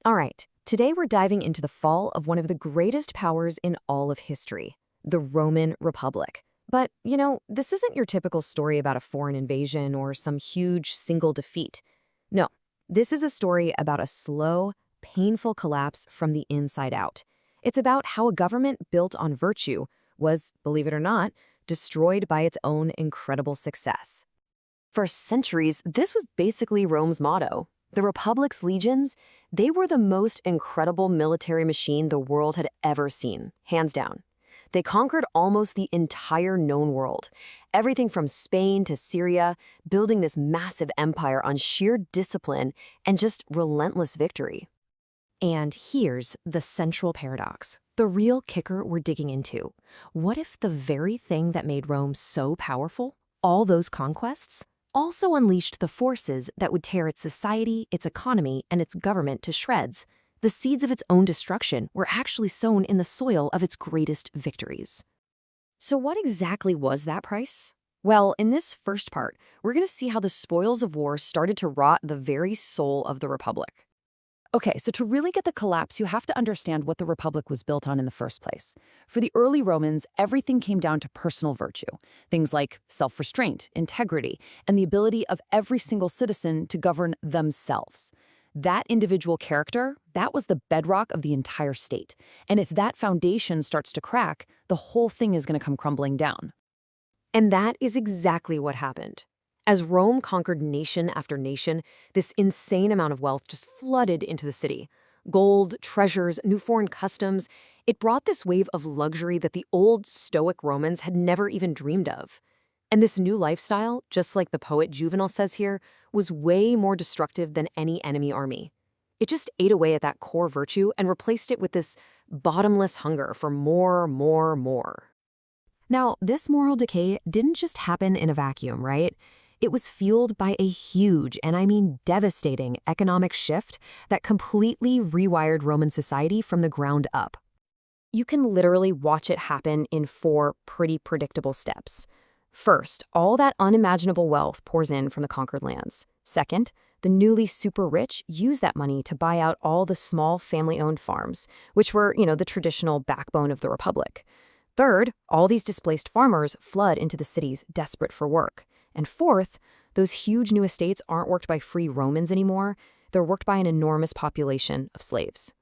All right, today we're diving into the fall of one of the greatest powers in all of history, the Roman Republic. But, this isn't your typical story about a foreign invasion or some huge single defeat. No, this is a story about a slow, painful collapse from the inside out. It's about how a government built on virtue was, believe it or not, destroyed by its own incredible success. For centuries, this was basically Rome's motto. The Republic's legions, they were the most incredible military machine the world had ever seen, hands down. They conquered almost the entire known world, everything from Spain to Syria, building this massive empire on sheer discipline and just relentless victory. And here's the central paradox, the real kicker we're digging into. What if the very thing that made Rome so powerful, all those conquests, also unleashed the forces that would tear its society, its economy, and its government to shreds? The seeds of its own destruction were actually sown in the soil of its greatest victories. So what exactly was that price? Well, in this first part, we're going to see how the spoils of war started to rot the very soul of the Republic. Okay, so to really get the collapse, you have to understand what the Republic was built on in the first place. For the early Romans, everything came down to personal virtue. Things like self-restraint, integrity, and the ability of every single citizen to govern themselves. That individual character, that was the bedrock of the entire state. And if that foundation starts to crack, the whole thing is going to come crumbling down. And that is exactly what happened. As Rome conquered nation after nation, this insane amount of wealth just flooded into the city. Gold, treasures, new foreign customs. It brought this wave of luxury that the old Stoic Romans had never even dreamed of. And this new lifestyle, just like the poet Juvenal says here, was way more destructive than any enemy army. It just ate away at that core virtue and replaced it with this bottomless hunger for more, more, more. Now, this moral decay didn't just happen in a vacuum, right? It was fueled by a huge, and I mean devastating, economic shift that completely rewired Roman society from the ground up. You can literally watch it happen in 4 pretty predictable steps. First, all that unimaginable wealth pours in from the conquered lands. Second, the newly super rich use that money to buy out all the small family-owned farms, which were, the traditional backbone of the Republic. Third, all these displaced farmers flood into the cities desperate for work. And fourth, those huge new estates aren't worked by free Romans anymore. They're worked by an enormous population of slaves.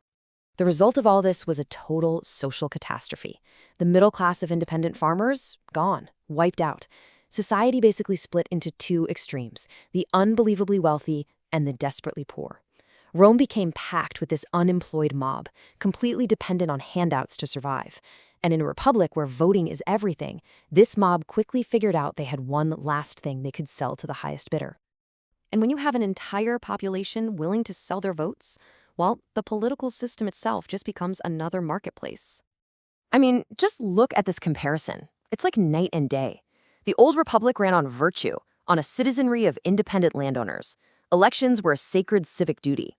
The result of all this was a total social catastrophe. The middle class of independent farmers, gone, wiped out. Society basically split into 2 extremes, the unbelievably wealthy and the desperately poor. Rome became packed with this unemployed mob, completely dependent on handouts to survive. And in a republic where voting is everything, this mob quickly figured out they had one last thing they could sell to the highest bidder. And when you have an entire population willing to sell their votes, well, the political system itself just becomes another marketplace. I mean, just look at this comparison. It's like night and day. The old republic ran on virtue, on a citizenry of independent landowners. Elections were a sacred civic duty.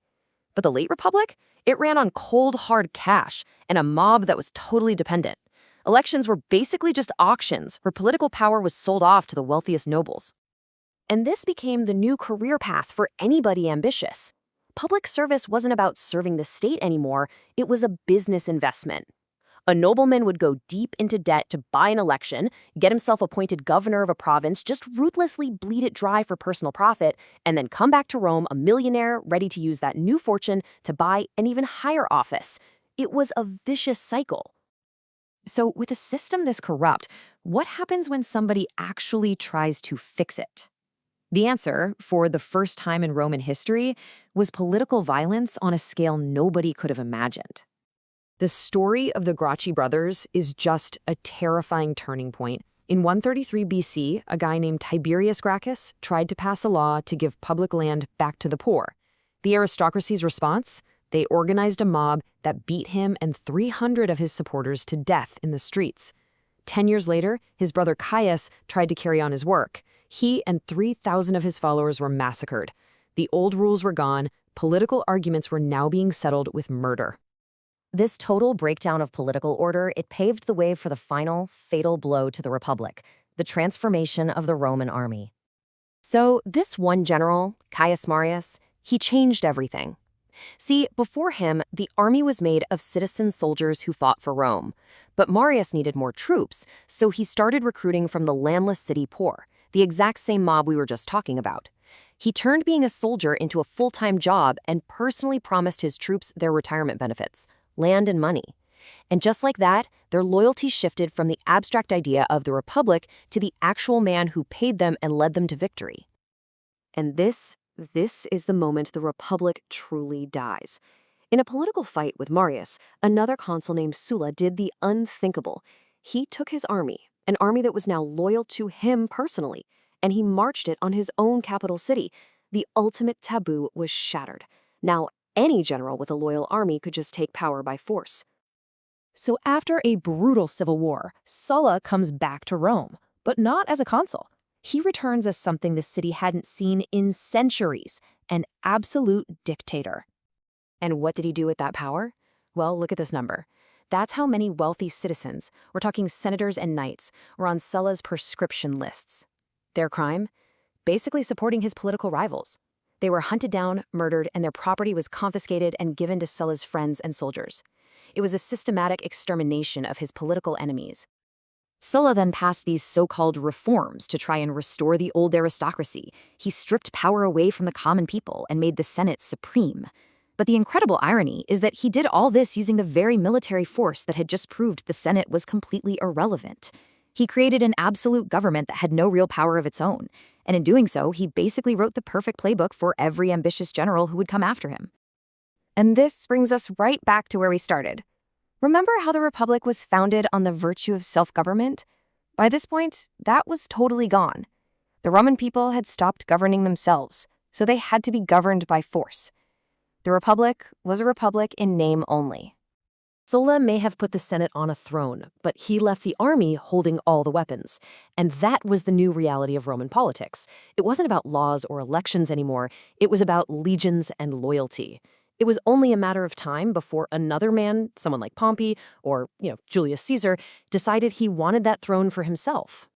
But the late republic? It ran on cold, hard cash and a mob that was totally dependent. Elections were basically just auctions where political power was sold off to the wealthiest nobles. And this became the new career path for anybody ambitious. Public service wasn't about serving the state anymore, it was a business investment. A nobleman would go deep into debt to buy an election, get himself appointed governor of a province, just ruthlessly bleed it dry for personal profit, and then come back to Rome a millionaire ready to use that new fortune to buy an even higher office. It was a vicious cycle. So with a system this corrupt, what happens when somebody actually tries to fix it? The answer, for the first time in Roman history, was political violence on a scale nobody could have imagined. The story of the Gracchi brothers is just a terrifying turning point. In 133 BC, a guy named Tiberius Gracchus tried to pass a law to give public land back to the poor. The aristocracy's response? They organized a mob that beat him and 300 of his supporters to death in the streets. 10 years later, his brother Caius tried to carry on his work. He and 3,000 of his followers were massacred. The old rules were gone. Political arguments were now being settled with murder. This total breakdown of political order, it paved the way for the final, fatal blow to the Republic, the transformation of the Roman army. So this one general, Caius Marius, he changed everything. See, before him, the army was made of citizen soldiers who fought for Rome. But Marius needed more troops, so he started recruiting from the landless city poor, the exact same mob we were just talking about. He turned being a soldier into a full-time job and personally promised his troops their retirement benefits, land and money. And just like that, their loyalty shifted from the abstract idea of the Republic to the actual man who paid them and led them to victory. And this is the moment the Republic truly dies. In a political fight with Marius, another consul named Sulla did the unthinkable. He took his army, an army that was now loyal to him personally, and he marched it on his own capital city. The ultimate taboo was shattered. Now, any general with a loyal army could just take power by force. So after a brutal civil war, Sulla comes back to Rome, but not as a consul. He returns as something the city hadn't seen in centuries, an absolute dictator. And what did he do with that power? Well, look at this number. That's how many wealthy citizens, we're talking senators and knights, were on Sulla's proscription lists. Their crime? Basically supporting his political rivals. They were hunted down, murdered, and their property was confiscated and given to Sulla's friends and soldiers. It was a systematic extermination of his political enemies. Sulla then passed these so-called reforms to try and restore the old aristocracy. He stripped power away from the common people and made the Senate supreme. But the incredible irony is that he did all this using the very military force that had just proved the Senate was completely irrelevant. He created an absolute government that had no real power of its own, and in doing so, he basically wrote the perfect playbook for every ambitious general who would come after him. And this brings us right back to where we started. Remember how the Republic was founded on the virtue of self-government? By this point, that was totally gone. The Roman people had stopped governing themselves, so they had to be governed by force. The Republic was a republic in name only. Sulla may have put the Senate on a throne, but he left the army holding all the weapons. And that was the new reality of Roman politics. It wasn't about laws or elections anymore. It was about legions and loyalty. It was only a matter of time before another man, someone like Pompey or, Julius Caesar, decided he wanted that throne for himself.